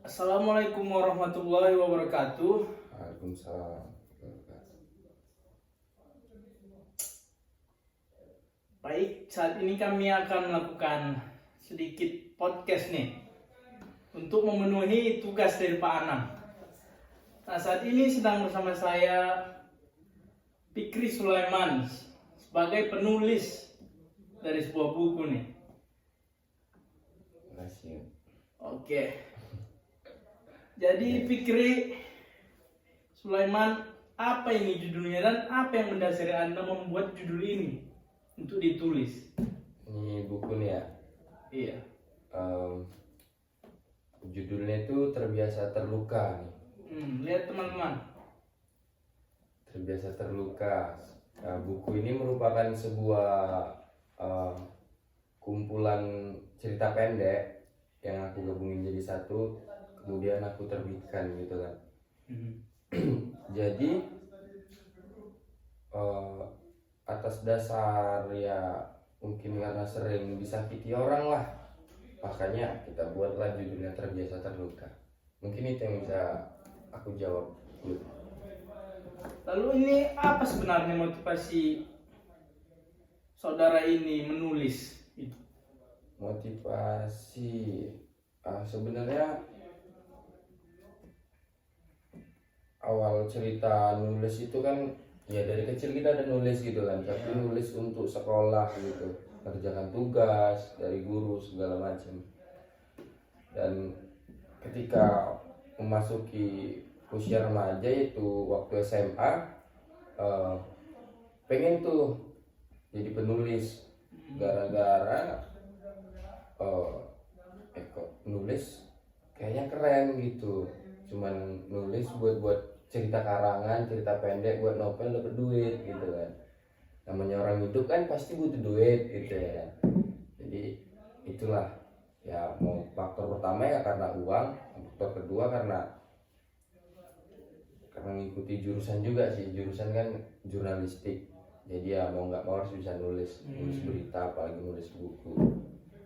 Assalamualaikum warahmatullahi wabarakatuh. Waalaikumsalam. Baik, saat ini kami akan melakukan sedikit podcast nih untuk memenuhi tugas dari Pak Anam. Nah, saat ini sedang bersama saya Fikri Sulaiman sebagai penulis dari sebuah buku nih. Terima kasih. Oke. Jadi Fikri Sulaiman, apa ini judulnya dan apa yang mendasari Anda membuat judul ini untuk ditulis? Ini buku nih ya. Iya. Judulnya itu Terbiasa Terluka nih. Lihat teman-teman. Terbiasa Terluka. Buku ini merupakan sebuah kumpulan cerita pendek yang aku gabungin jadi satu, kemudian aku terbitkan gitu kan. Jadi atas dasar ya mungkin karena sering disakiti orang lah, makanya kita buatlah judulnya Terbiasa Terluka. Mungkin itu yang bisa aku jawab. Lalu ini apa sebenarnya motivasi saudara ini menulis itu? Motivasi sebenarnya awal cerita nulis itu kan ya dari kecil kita ada nulis gitu kan, tapi nulis untuk sekolah gitu, kerjakan tugas dari guru segala macam. Dan ketika memasuki usia remaja itu waktu SMA, pengen tuh jadi penulis gara-gara nulis kayaknya keren gitu, cuman nulis buat cerita karangan, cerita pendek buat novel dapat duit gitu kan. Namanya orang hidup kan pasti butuh duit gitu ya. Jadi itulah ya, mau faktor pertama ya karena uang, faktor kedua karena ngikuti jurusan juga sih, jurusan kan jurnalistik. Jadi ya mau nggak mau harus bisa nulis berita, apalagi nulis buku.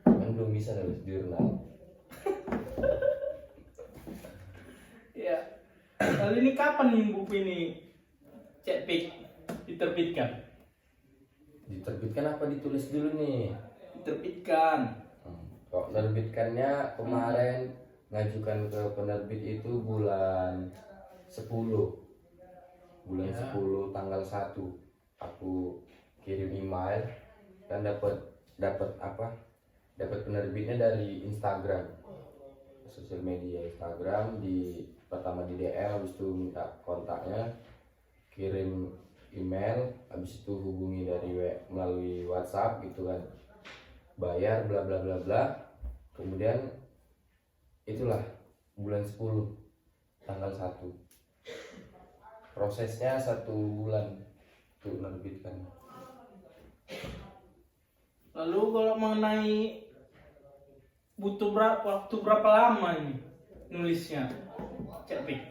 Kan belum bisa nulis jurnal. Ya. Lalu ini kapan nih buku ini Cek Pik diterbitkan? Diterbitkan apa ditulis dulu nih? Diterbitkan. Kok nerbitkannya kemarin ngajukan ke penerbit itu bulan 10 tanggal 1 aku kirim email dan dapat penerbitnya dari Instagram, sosial media Instagram. Pertama di DM, habis itu minta kontaknya, kirim email, habis itu hubungi melalui WhatsApp gitu kan, bayar bla bla bla bla. Kemudian itulah bulan 10 tanggal 1, prosesnya 1 bulan untuk menerbitkan. Lalu kalau mengenai butuh waktu berapa lama ini nulisnya Cek Pik?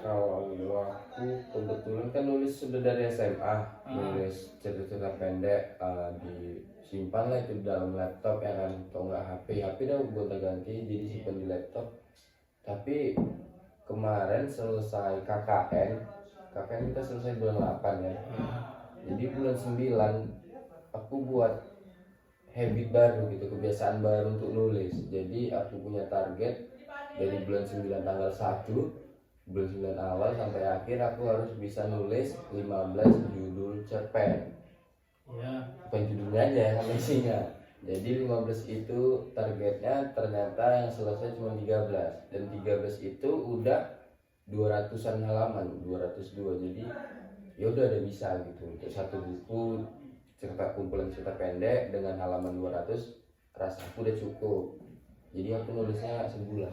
Kalau aku kebetulan kan nulis sudah dari SMA, nulis cerita-cerita pendek, disimpan lah itu dalam laptop ya kan, atau enggak HP dah gonta-ganti, jadi simpan di laptop. Tapi kemarin selesai KKN kita selesai bulan 8 ya. Jadi bulan 9 aku buat habit baru gitu, kebiasaan baru untuk nulis. Jadi aku punya target dari bulan 9 tanggal 1, bulan 9 awal sampai akhir aku harus bisa nulis 15 judul cerpen. Ya. Bukan judulnya aja sama isinya. Jadi 15 itu targetnya, ternyata yang selesai cuma 13. Dan 13 itu udah 200-an halaman, 202. Jadi ya udah ada bisa gitu untuk satu buku kumpulan cerita pendek dengan halaman 200, rasa aku udah cukup. Jadi aku nulisnya sebulan,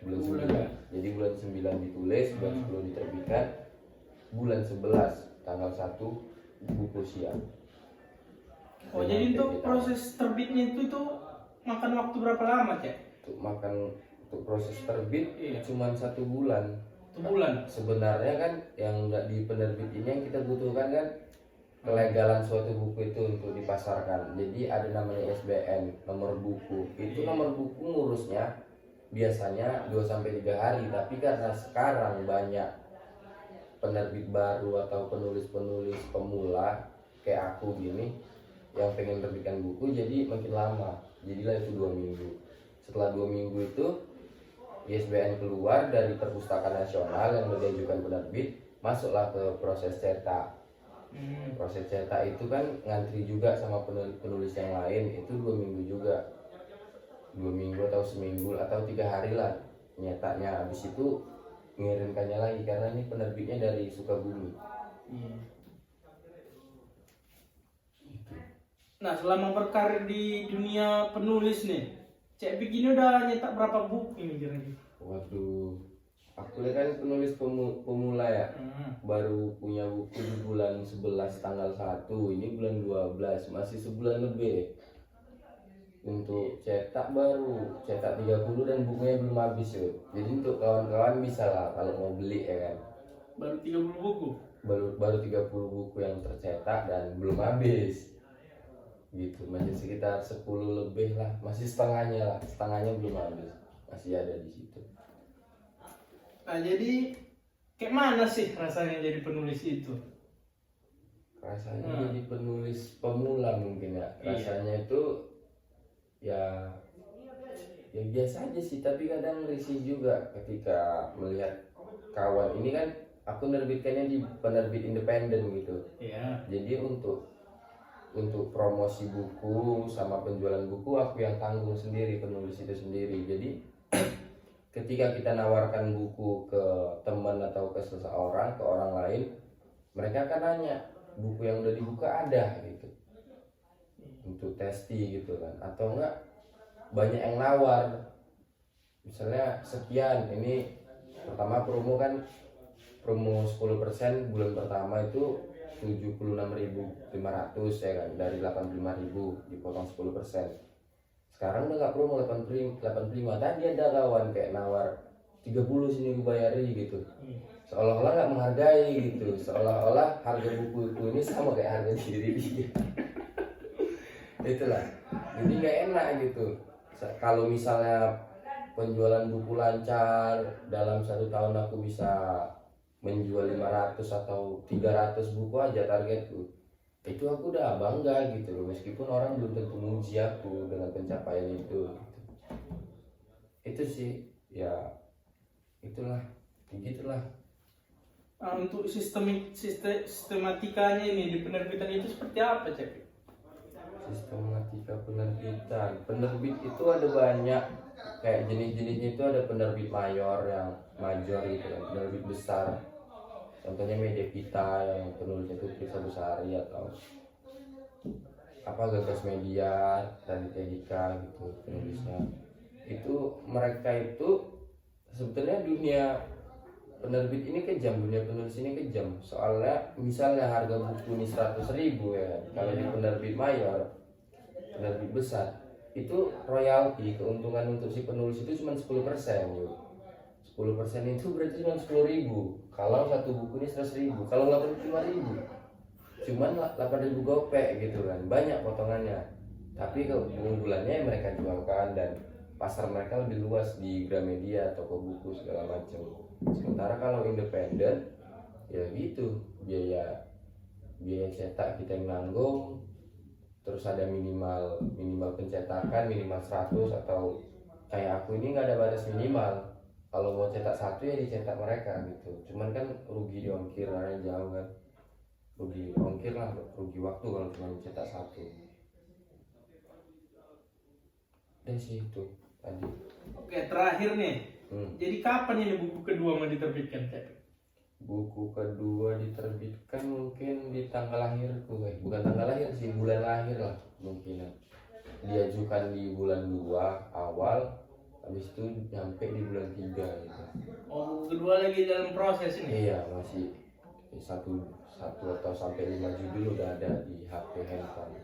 bulan 9. Jadi bulan 9 ditulis, bulan 10 diterbitkan, bulan 11 tanggal 1 buku siap. Oh, jadi untuk proses terbitnya itu makan waktu berapa lama, Cek? Untuk proses terbit cuma 1 bulan. 1 bulan. Sebenarnya kan yang nggak di penerbit ini yang kita butuhkan kan kelegalan suatu buku itu untuk dipasarkan. Jadi ada namanya SBN, nomor buku. Itu nomor buku ngurusnya biasanya 2-3 hari, tapi karena sekarang banyak penerbit baru atau penulis-penulis pemula kayak aku gini yang pengen menerbitkan buku, jadi makin lama, jadilah itu 2 minggu. Setelah 2 minggu itu ISBN keluar dari Perpustakaan Nasional yang udah diajukan penerbit, masuklah ke proses cetak. Proses cetak itu kan ngantri juga sama penulis yang lain, itu 2 minggu juga, 2 minggu atau seminggu atau 3 hari lah nyetaknya. Habis itu mengirimkannya lagi karena ini penerbitnya dari Sukabumi. Nah, selama berkarir di dunia penulis nih, Cek begini udah nyetak berapa buku ini kira-kira? Waduh, aku ini kan penulis pemula ya. Baru punya buku di bulan 11 tanggal 1, ini bulan 12, masih sebulan lebih. Untuk cetak baru cetak 30 dan bukunya belum habis yuk. Jadi untuk kawan-kawan bisa lah kalau mau beli ya kan. Baru 30 buku? Baru 30 buku yang tercetak dan belum habis. Gitu, masih sekitar 10 lebih lah, masih setengahnya belum habis, masih ada di situ. Nah, jadi kayak mana sih rasanya jadi penulis itu? Rasanya jadi penulis pemula mungkin ya. Rasanya itu ya biasa aja sih, tapi kadang risih juga ketika melihat kawan ini kan aku nerbitkannya di penerbit independen gitu. Iya. Jadi untuk promosi buku sama penjualan buku aku yang tanggung sendiri, penulis itu sendiri. Jadi ketika kita nawarkan buku ke teman atau ke seseorang, ke orang lain, mereka akan nanya buku yang udah dibuka ada gitu untuk testi gitu kan, atau enggak banyak yang nawar misalnya sekian, ini pertama promo 10% bulan pertama itu 76.500 ya kan, dari 85.000 dipotong 10%. Sekarang udah nggak promo 85. Tadi ada kawan kayak nawar 30 sini gue bayari gitu, seolah-olah nggak menghargai gitu, seolah-olah harga buku ini sama kayak harga diri dia. Itulah, jadi nggak enak gitu. Kalau misalnya penjualan buku lancar, dalam 1 tahun aku bisa menjual 500 atau 300 buku aja targetku, itu aku udah bangga gitu loh, meskipun orang belum tentu muji aku dengan pencapaian itu gitu. Itu sih ya, itulah begitulah. Untuk sistematikanya ini di penerbitan itu seperti apa, Cek? Sistematika penerbitan, penerbit itu ada banyak kayak jenis-jenisnya. Itu ada penerbit mayor yang major gitu kan, penerbit besar, contohnya Media Kita yang penulisnya itu Pirsa Besari, atau apa Gagas Media dan Tedika gitu penulisnya. Itu mereka itu sebetulnya dunia penerbit ini kejam, dunia penulis ini kejam. Soalnya misalnya harga buku ini 100.000 ya, kalau di penerbit mayor, penerbit besar, itu royalti, keuntungan untuk si penulis itu cuma 10% yuk. 10% itu berarti cuma 10.000. Kalau satu buku ini 100.000, kalau 85.000 cuman 8.000 gopek gitu kan, banyak potongannya. Tapi keunggulannya mereka jualkan dan pasar mereka lebih luas di Gramedia, toko buku segala macam. Sementara kalau independen ya gitu, biaya cetak kita yang nanggung, terus ada minimal pencetakan minimal 100, atau kayak aku ini nggak ada batas minimal. Kalau mau cetak 1 ya dicetak mereka gitu. Cuman kan rugi di ongkir karena jauh kan, rugi ongkir lah, rugi waktu kalau cuma cetak 1. Dan sih itu tadi. Oke, terakhir nih. Jadi kapan ini buku kedua mau diterbitkan, Cek? Buku kedua diterbitkan mungkin di tanggal lahirku, bukan tanggal lahir sih, bulan lahir lah mungkin. Diajukan di bulan 2 awal, habis itu nyampe di bulan 3 gitu. Oh, buku kedua lagi dalam proses ini? Iya, masih satu atau sampai 5 judul udah ada di HP handphone.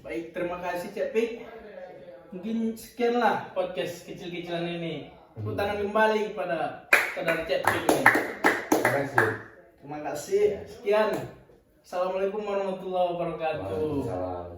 Baik, terima kasih, Cek Pik. Mungkin sekianlah podcast kecil-kecilan ini. Tepuk tangan kembali kepada saudara Cek Pik ini. Terima kasih. Terima kasih. Sekian. Assalamualaikum warahmatullahi wabarakatuh. Waalaikumsalam.